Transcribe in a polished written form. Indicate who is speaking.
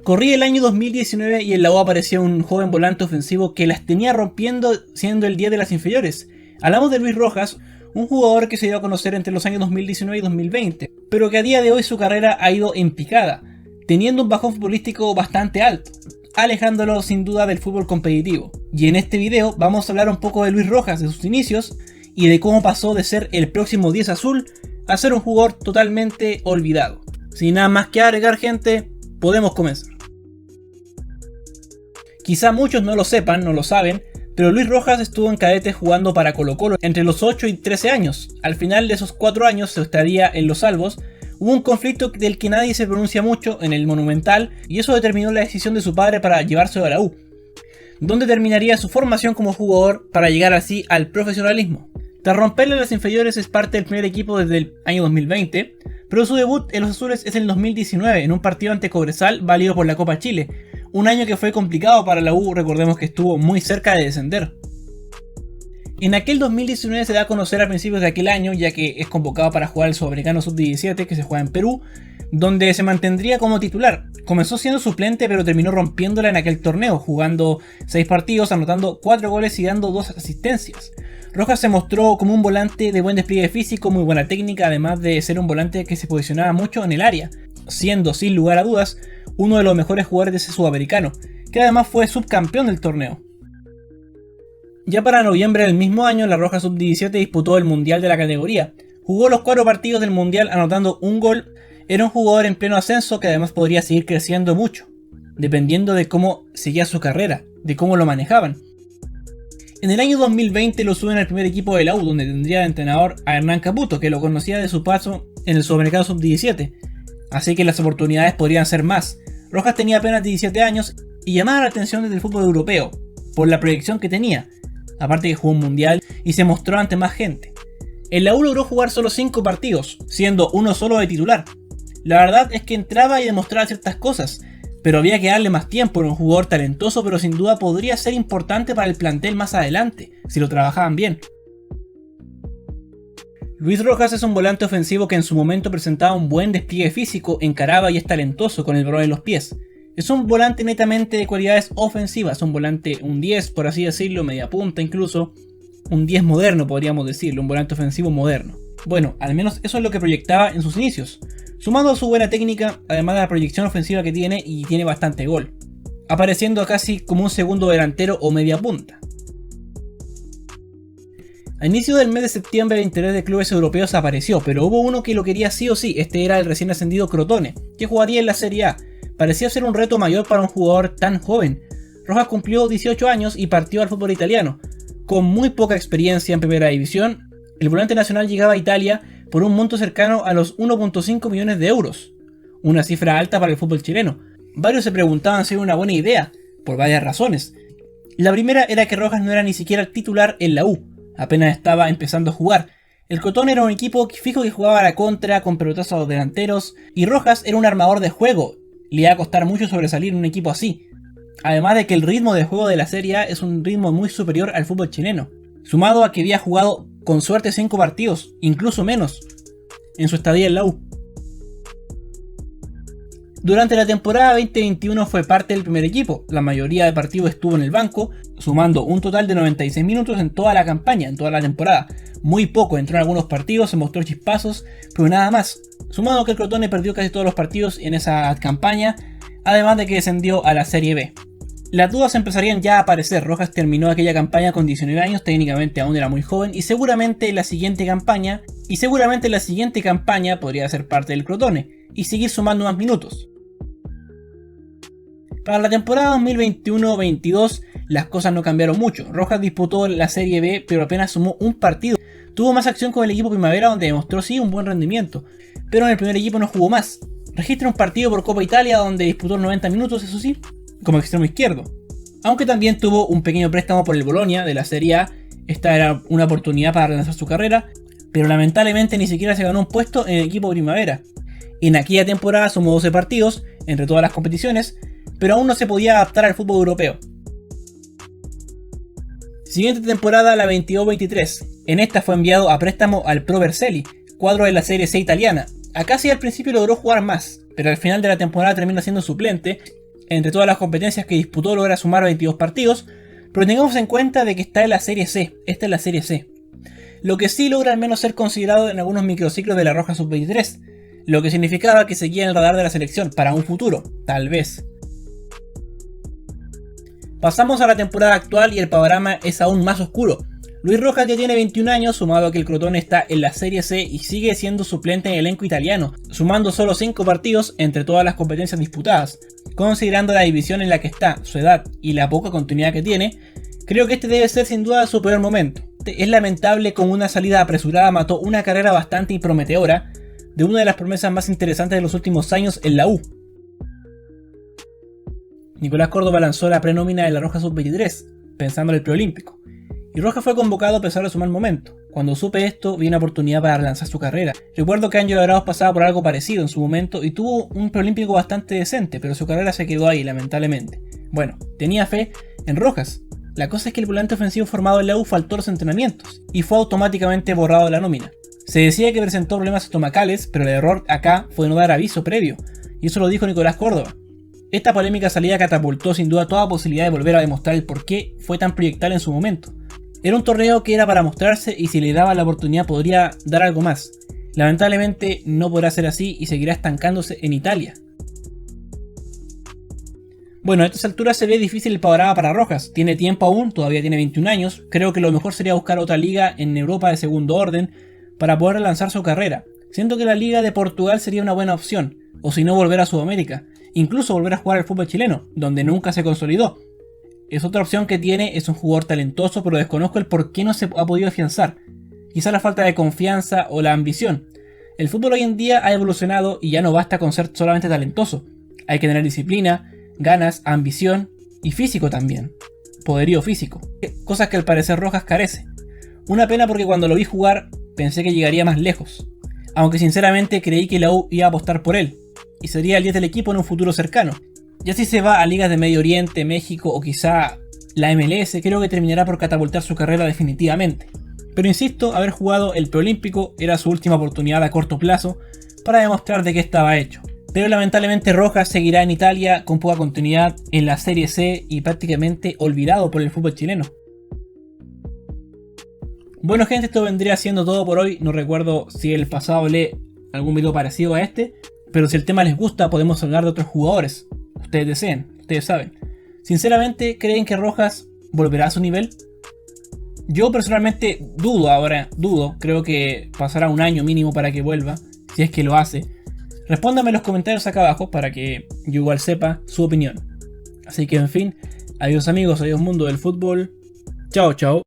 Speaker 1: Corría el año 2019 y en la U aparecía un joven volante ofensivo que las tenía rompiendo siendo el 10 de las inferiores. Hablamos de Luis Rojas, un jugador que se dio a conocer entre los años 2019 y 2020, pero que a día de hoy su carrera ha ido en picada, teniendo un bajón futbolístico bastante alto, alejándolo sin duda del fútbol competitivo. Y en este video vamos a hablar un poco de Luis Rojas, de sus inicios y de cómo pasó de ser el próximo 10 azul a ser un jugador totalmente olvidado. Sin nada más que agregar, gente, podemos comenzar. Quizá muchos no lo sepan, no lo saben, pero Luis Rojas estuvo en cadetes jugando para Colo-Colo entre los 8 y 13 años. Al final de esos 4 años se estaría en los salvos. Hubo un conflicto del que nadie se pronuncia mucho en el Monumental y eso determinó la decisión de su padre para llevárselo a la U, donde terminaría su formación como jugador para llegar así al profesionalismo. Tras romperle las inferiores es parte del primer equipo desde el año 2020, pero su debut en los azules es en el 2019 en un partido ante Cobresal válido por la Copa Chile. Un año que fue complicado para la U, recordemos que estuvo muy cerca de descender. En aquel 2019 se da a conocer a principios de aquel año, ya que es convocado para jugar el Sudamericano Sub-17 que se juega en Perú, donde se mantendría como titular. Comenzó siendo suplente pero terminó rompiéndola en aquel torneo, jugando 6 partidos, anotando 4 goles y dando 2 asistencias. Rojas se mostró como un volante de buen despliegue físico, muy buena técnica, además de ser un volante que se posicionaba mucho en el área, siendo sin lugar a dudas uno de los mejores jugadores de ese sudamericano, que además fue subcampeón del torneo. Ya para noviembre del mismo año, la Roja Sub-17 disputó el Mundial de la categoría. Jugó los 4 partidos del Mundial anotando un gol. Era un jugador en pleno ascenso que además podría seguir creciendo mucho, dependiendo de cómo seguía su carrera, de cómo lo manejaban. En el año 2020 lo suben al primer equipo de la U, donde tendría de entrenador a Hernán Caputo, que lo conocía de su paso en el Sudamericano Sub-17. Así que las oportunidades podrían ser más. Rojas tenía apenas 17 años y llamaba la atención desde el fútbol europeo, por la proyección que tenía. Aparte que jugó un mundial y se mostró ante más gente. En la U logró jugar solo 5 partidos, siendo uno solo de titular. La verdad es que entraba y demostraba ciertas cosas, pero había que darle más tiempo. Era un jugador talentoso, pero sin duda podría ser importante para el plantel más adelante, si lo trabajaban bien. Luis Rojas es un volante ofensivo que en su momento presentaba un buen despliegue físico, encaraba y es talentoso con el balón en los pies. Es un volante netamente de cualidades ofensivas, un volante, un 10 por así decirlo, media punta incluso, un 10 moderno podríamos decirlo, un volante ofensivo moderno. Bueno, al menos eso es lo que proyectaba en sus inicios, sumado a su buena técnica, además de la proyección ofensiva que tiene y tiene bastante gol, apareciendo casi como un segundo delantero o media punta. A inicio del mes de septiembre el interés de clubes europeos apareció, pero hubo uno que lo quería sí o sí. Este era el recién ascendido Crotone, que jugaría en la Serie A. Parecía ser un reto mayor para un jugador tan joven. Rojas cumplió 18 años y partió al fútbol italiano. Con muy poca experiencia en primera división, el volante nacional llegaba a Italia por un monto cercano a los 1.5 millones de euros, una cifra alta para el fútbol chileno. Varios se preguntaban si era una buena idea, por varias razones. La primera era que Rojas no era ni siquiera titular en la U. Apenas estaba empezando a jugar. El Crotone era un equipo fijo que jugaba a la contra, con pelotazos a los delanteros, y Rojas era un armador de juego. Le iba a costar mucho sobresalir en un equipo así. Además de que el ritmo de juego de la Serie A es un ritmo muy superior al fútbol chileno, sumado a que había jugado con suerte 5 partidos, incluso menos, en su estadía en la U. Durante la temporada 2021 fue parte del primer equipo, la mayoría de partidos estuvo en el banco, sumando un total de 96 minutos en toda la campaña, en toda la temporada. Muy poco, entró en algunos partidos, se mostró chispazos, pero nada más. Sumado que el Crotone perdió casi todos los partidos en esa campaña, además de que descendió a la Serie B. Las dudas empezarían ya a aparecer. Rojas terminó aquella campaña con 19 años, técnicamente aún era muy joven, y seguramente la siguiente campaña podría ser parte del Crotone y seguir sumando más minutos. Para la temporada 2021-22 las cosas no cambiaron mucho. Rojas disputó la Serie B pero apenas sumó un partido. Tuvo más acción con el equipo Primavera, donde demostró sí un buen rendimiento, pero en el primer equipo no jugó más. Registra un partido por Copa Italia donde disputó 90 minutos, eso sí, como extremo izquierdo. Aunque también tuvo un pequeño préstamo por el Bolonia de la Serie A. Esta era una oportunidad para relanzar su carrera, pero lamentablemente ni siquiera se ganó un puesto en el equipo Primavera. En aquella temporada sumó 12 partidos entre todas las competiciones, pero aún no se podía adaptar al fútbol europeo. Siguiente temporada, la 22-23. En esta fue enviado a préstamo al Pro Vercelli, cuadro de la Serie C italiana. Acá sí al principio logró jugar más, pero al final de la temporada termina siendo suplente. Entre todas las competencias que disputó logra sumar 22 partidos, pero tengamos en cuenta de que está en la Serie C, esta es la Serie C. Lo que sí logra al menos ser considerado en algunos microciclos de la Roja Sub-23, lo que significaba que seguía en el radar de la selección para un futuro, tal vez. Pasamos a la temporada actual y el panorama es aún más oscuro. Luis Rojas ya tiene 21 años, sumado a que el Crotone está en la Serie C y sigue siendo suplente en el elenco italiano, sumando solo 5 partidos entre todas las competencias disputadas. Considerando la división en la que está, su edad y la poca continuidad que tiene, creo que este debe ser sin duda su peor momento. Es lamentable como una salida apresurada mató una carrera bastante imprometedora de una de las promesas más interesantes de los últimos años en la U. Nicolás Córdoba lanzó la prenómina de la Roja Sub-23, pensando en el preolímpico, y Rojas fue convocado a pesar de su mal momento. Cuando supe esto, vi una oportunidad para relanzar su carrera. Recuerdo que Ángelo Dorados pasaba por algo parecido en su momento y tuvo un preolímpico bastante decente, pero su carrera se quedó ahí, lamentablemente. Bueno, tenía fe en Rojas. La cosa es que el volante ofensivo formado en la U faltó a los entrenamientos y fue automáticamente borrado de la nómina. Se decía que presentó problemas estomacales, pero el error acá fue no dar aviso previo, y eso lo dijo Nicolás Córdoba. Esta polémica salida catapultó sin duda toda posibilidad de volver a demostrar el por qué fue tan proyectable en su momento. Era un torneo que era para mostrarse y si le daba la oportunidad podría dar algo más. Lamentablemente no podrá ser así y seguirá estancándose en Italia. Bueno, a estas alturas se ve difícil el panorama para Rojas. Tiene tiempo aún, todavía tiene 21 años. Creo que lo mejor sería buscar otra liga en Europa de segundo orden para poder relanzar su carrera. Siento que la liga de Portugal sería una buena opción, o si no volver a Sudamérica, incluso volver a jugar al fútbol chileno, donde nunca se consolidó. Es otra opción que tiene, es un jugador talentoso, pero desconozco el por qué no se ha podido afianzar. Quizá la falta de confianza o la ambición. El fútbol hoy en día ha evolucionado y ya no basta con ser solamente talentoso. Hay que tener disciplina, ganas, ambición y físico también. Poderío físico. Cosas que al parecer Rojas carece. Una pena porque cuando lo vi jugar pensé que llegaría más lejos. Aunque sinceramente creí que la U iba a apostar por él. Y sería el 10 del equipo en un futuro cercano. Ya si se va a ligas de Medio Oriente, México o quizá la MLS, creo que terminará por catapultar su carrera definitivamente. Pero insisto, haber jugado el preolímpico era su última oportunidad a corto plazo para demostrar de qué estaba hecho. Pero lamentablemente Rojas seguirá en Italia con poca continuidad en la Serie C y prácticamente olvidado por el fútbol chileno. Bueno gente, esto vendría siendo todo por hoy. No recuerdo si el pasado hablé algún video parecido a este, pero si el tema les gusta podemos hablar de otros jugadores. Ustedes deseen, ustedes saben. Sinceramente, ¿creen que Rojas volverá a su nivel? Yo personalmente dudo, creo que pasará un año mínimo para que vuelva, si es que lo hace. Respóndame en los comentarios acá abajo para que yo igual sepa su opinión. Así que en fin, adiós amigos, adiós mundo del fútbol. Chao, chao.